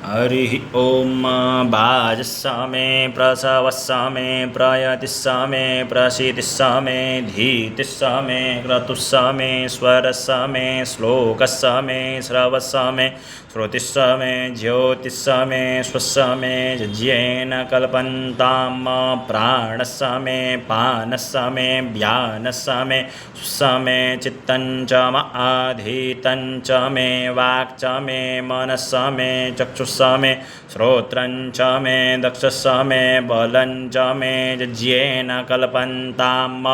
हरि ओम बाजस्सामे प्रसवस्सामे प्रयतिस्सामे प्रसीतिस्सामे धीतिस्सामे क्रतुस्सामे स्वरस्सामे श्लोकस्सामे श्रवस्सामे श्रुतिस्सामे ज्योतिस्सामे स्वस्सामे यज्ञेन कल्पन्ताम् प्राणस्सामे पानस्सामे व्यानस्सामे सुस्सामे चित्तञ्च म आधीतञ्च मे वाक्च मे मनस्सामे चक्षुस्सामे श्रोत्रञ्च मे दक्षस्सामे बलञ्च मे यज्ञेन कल्पन्ताम्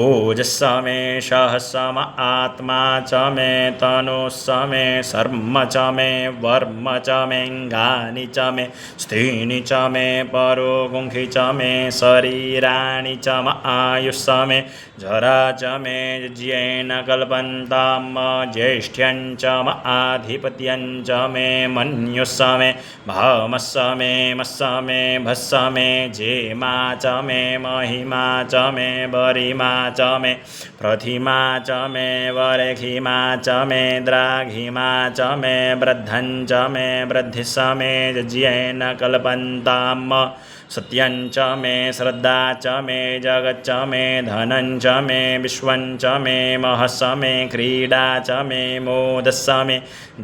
ओजस्सामे सहस्साम आत्मा च मे तनुस्सामे शर्म च मे वर्म च मेऽङ्गानि च मे स्थीनि च मे परोगुंखि च मे शरीराणि च म आयुस्सामे जरा च मे यज्ञेन कल्पन्ताम् ज्येष्ठ्यञ्च म आधिपत्यञ्च मे मन्युस्सामे भामस्सामे मस्सामे भस्सामे जेमा च मे महिमा च मे बरिमा च मे प्रथिमा च मे वरेखिमा च मे द्राघिमा च मे वृद्धञ्च मे वृद्धिस्सामे यज्ञेन कल्पन्ताम् सत्यञ्च मे श्रद्धा च मे जगच्च मे धनञ्च मे विश्वञ्च मे महस्सामे क्रीडा च मे मोदस्सामे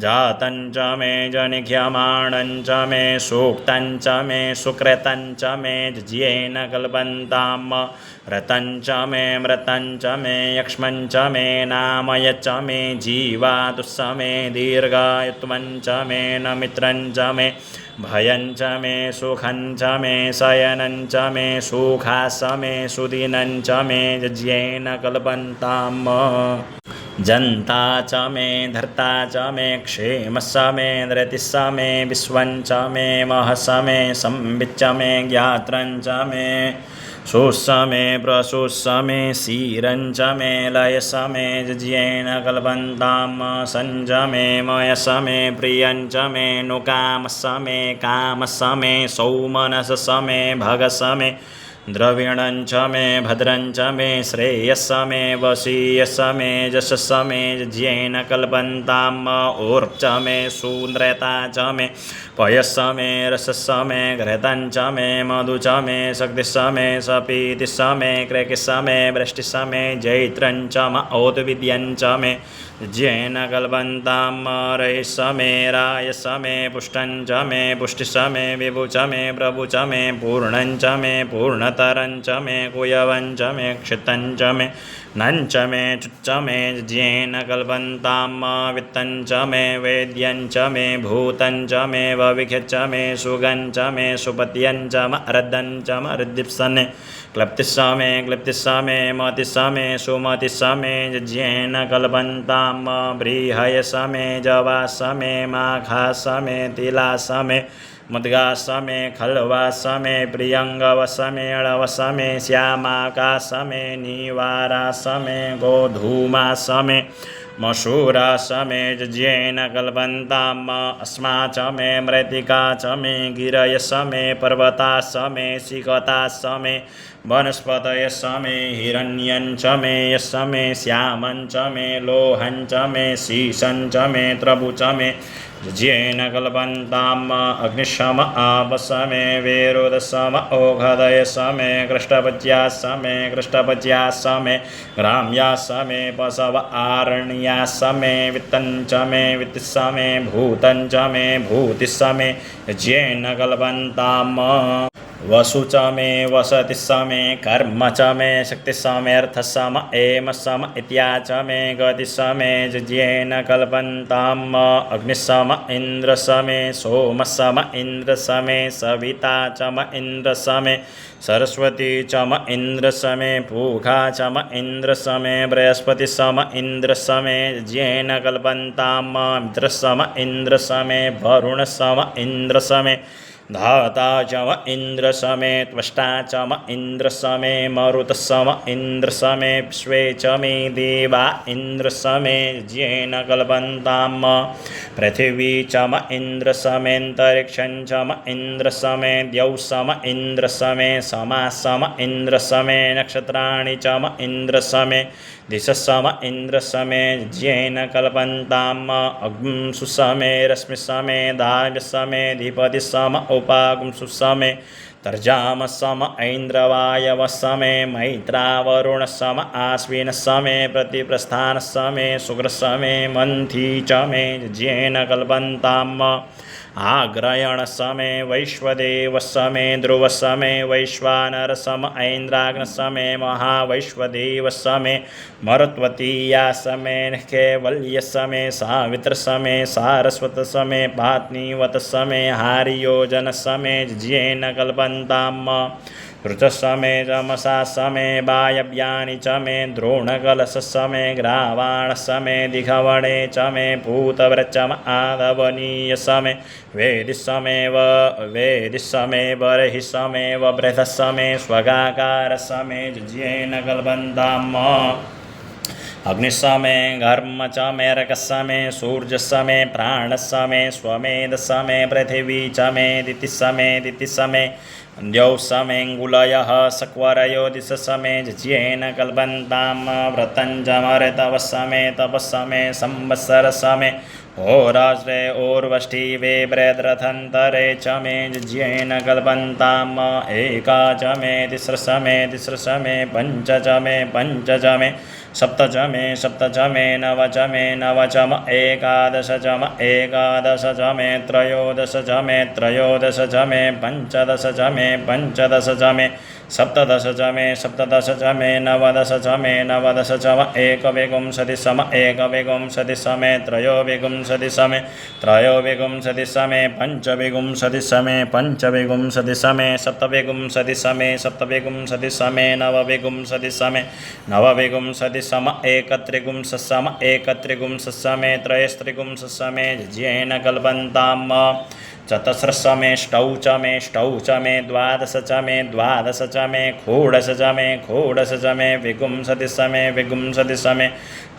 जातञ्च मे जनिह्यमाणञ्च मे सूक्तञ्च मे सुकृतञ्च मे यज्ञेन कल्पन्ताम् रतञ्च मे मृतञ्च मे यक्ष्मञ्च मे नामयच्च मे जीवातुस्समे दीर्घायुत्वञ्च मे नमित्रञ्च मे भयञ्च मे सुखञ्च मे शयनञ्च मे सुखासमे सुदिनञ्च मे यज्ञेन कल्पन्ताम् जन्ता च मे धर्ता च मे क्षेमस्सामे धृतिस्सामे विश्वञ्च मे महस्सामे संविच्च मे ज्ञात्रञ्च मे सुस्सामे प्रसुस्सामे क्षीरञ्च मे लयस्सामे यज्ञेन कल्पन्ताम् सञ्च मे मयस्सामे प्रियञ्च मे नुकामस्सामे कामस्सामे सौमनस्सामे भगस्सामे द्रविणञ्च मे भद्रञ्च मे श्रेयस्सामे वशीयस्सामे यशस्सामे यज्ञेन कल्पन्ताम् ऊर्च मे शूद्रता च मे पयस्सामे रसस्सामे घृतञ्च मे मधु च मे शक्तिस्सामे सपीतिस्सामे क्रैकिस्सामे वृष्टिस्सामे जैत्रञ्च म औतविद्यञ्च मे यज्ञेन कल्पन्ताम् रयस्सामे रायस्सामे पुष्टञ्च मे पुष्टिस्सामे विभुच मे प्रभुच मे पूर्णञ्च मे पूर्णतरञ्च मे कुयवञ्च मे क्षितञ्च मे नञ्च मे चुच्च मे यज्ञेन कल्पन्ताम् वित्तञ्च मे वेद्यञ्च मे भूतञ्च मे भविष्यच्च मे सुगञ्च मे सुपत्यञ्च म रद्दञ्च म ऋद्धिप्सने क्लप्तिस्सामे क्लिप्तिस्सामे मतिस्सामे सुमतिस्सामे यज्ञेन कल्पन्ताम् बृहयस्सामे जवास्सामे माघास्सामे तिलास्सामे मुद्गास्सामे खल्वास्सामे प्रियङ्गवस्सामे अळवस्सामे श्यामाकास्सामे नीवारास्सामे गोधूमास्सामे मशूरास्सामे यज्ञेन कल्पन्ताम् अस्मा च मे मृत्तिका च मे गिरयस्सामे पर्वतास्सामे सिकतास्सामे वनस्पतयस्सामे हिरण्यञ्च मे यस्सामे श्यामञ्च मे लोहञ्च मे शीशञ्च मे त्रभुच मे यज्ञेन कल्पन्ताम् अग्निशम आपस्सामे वेरोदस्साम ओघदयस्सामे कृष्टपच्यास्सामे कृष्टपच्यास्सामे ग्राम्यास्सामे पशव आरण्यास्सामे वित्तञ्च मे वित्तिस्सामे भूतञ्च मे भूतिस्सामे यज्ञेन कल्पन्ताम् वसु च मे वसतिस्सामे कर्म च मे शक्तिस्सामे अर्थस्साम एमस्साम इत्या च मे गतिस्सामे यज्ञेन कल्पन्ताम् अग्निस्साम इन्द्रस्सामे सोमस्साम इन्द्रस्सामे सविता च म इन्द्रस्सामे सरस्वती च म इन्द्रस्सामे पूघा च म इन्द्रस्सामे बृहस्पतिस्साम इन्द्रस्सामे यज्ञेन कल्पन्ताम् मित्रस्साम इन्द्रस्सामे वरुणस्साम इन्द्रस्सामे धाता च म इन्द्र समे त्वष्टा च म इन्द्र समे मरुतः सम इन्द्र समे विश्वे च मे देवा इन्द्र समे ज्येन कल्पन्ताम् पृथिवी च म इन्द्र समेऽन्तरिक्षं च म इन्द्र समे द्यौः सम इन्द्र समे समा सम इन्द्र समे नक्षत्राणि च म इन्द्र समे दिशः सम इन्द्र समे ज्येन कल्पन्ताम् अग्निं समे रश्मिः समे दाव्य समे धिपति सम उपागुंसु समे तर्जाम सम ऐन्द्रवायव समे मैत्रावरुण सम आश्विन समे प्रतिप्रस्थान समे शुक्र समे मंथी च मे ज्येन कल्पन्ताम् आग्रयण समे वैश्वदेव समे ध्रुव समे वैश्वानर सम ऐन्द्राग्न समे महावैश्वदेव समे मरुत्वतीया समे कैवल्य समे सावित्र समे सारस्वत समे पात्नीवत समे हारियोजन समे ज्येन कल्पन्ताम् ऋच समे चमसा समे वायव्यानि च मे द्रोणकलश समे ग्रावाण समे दिघवणे च मे पूतव्रचम आदवनीय समे वेदि समे बर्हि समेव बृहः समे स्वगाकार समे ज्येन कल्पन्ताम् अग्निसमे घर्म च मे रकसमे सूर्यसमे प्राणसमे स्वमेधसमे पृथिवी च मे दितिसमे द्यौः समेऽङ्गुलयः सक्वरयो दिशसमे ज्येन कल्पन्ताम् व्रतञ्जमर्तवः समे तपस्समे संवत्सरसमे होराश्रे ऊर्वष्टिवे बृहद्रथन्तरे च मे ज्येन कल्पन्ताम् एका च मे तिस्रसमे पञ्च च मे सप्त च मे नव च म एकादश च मे त्रयोदश च मे पञ्चदश च मे सप्तदश च मे नवदश च म एकविंशति समे त्रयोविंशति समे पंचविंशति समे सप्तविंशति समे नवविंशति सम एकत्रिंश समे त्रयस्त्रिंश समे ज्येन कल्पन्ताम् चतस्रसमेष्टौ च मे द्वादश च मे षोडश च मे विंशति समे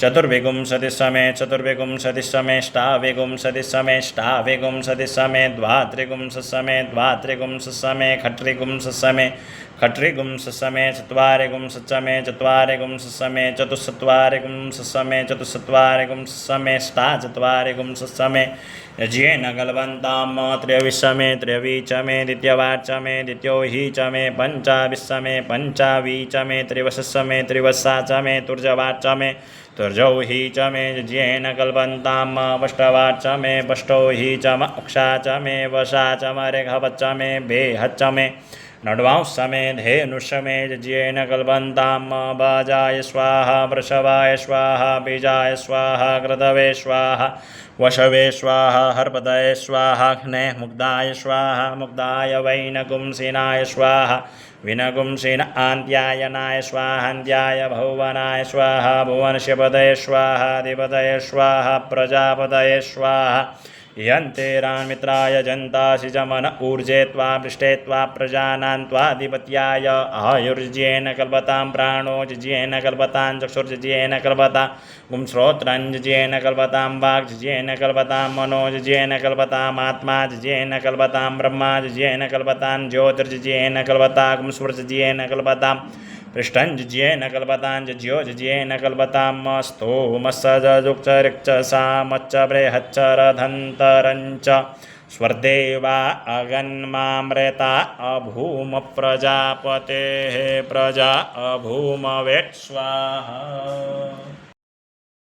चतुर्विंशति समे ष्टाविंशति समे द्वात्रिंश समे खट्रिंश समे चत्वारिंश समे चतुस्चत्वारिंश समे ष्टाचत्वारिंश समे ज्येन कल्पन्ताम् त्रयविश च मे द्वितीयवाच च मे द्वितीयो हि च मे पञ्चाविश च मे त्रिवशा च मे तुर्जवाच च मे तुर्जौ हि च मे ज्येन कल्पन्ताम् वष्टवाच च मे वष्टौ हि च म उक्षा च मे वशा च म रेखवच्च मे बेहच्च मे नड्वांश मे धेनुष मे ज्येन कल्पन्ताम् बाजाय स्वाहा वृषभाय स्वाहा बीजाय स्वाहा कृतवे स्वाहा वशवे स्वाहा हर्पदये स्वाहा घ्ने मुग्धाय स्वाहा मुग्धाय वैनगुंसिनाय स्वाहा विनगुंसिन आन्त्यायनाय स्वाहान्त्याय भुवनाय स्वाहा भुवनशिपदये स्वाहा अधिपतये स्वाहा प्रजापतये स्वाहा यन्तेरान्मित्राय जन्तासि जमन ऊर्जे त्वा पृष्ठे त्वा प्रजानां त्वाधिपत्याय आयुर्ज्येन कल्पतां प्राणो ज्येन कल्पतां चक्षुर्ज्येन कल्पतां गुंश्रोत्रञ्ज्येन कल्पतां वाग्ज्येन कल्पतां मनोज्येन कल्पताम् आत्मा ज्येन कल्पतां ब्रह्मा ज्येन कल्पतां ज्योतिर्ज्येन कल्पतां गुंस्वृज्येन कल्पतां पृष्ठञ्ज्येन कल्पतां ज्योज्येन कल्पतां स्तोमसजुक्चरिक्च सामच्च बृहच्च रधन्तरञ्च स्वर्देवा अगन्मामृता अभूम प्रजापतेः प्रजा अभूम वेट् स्वाहा।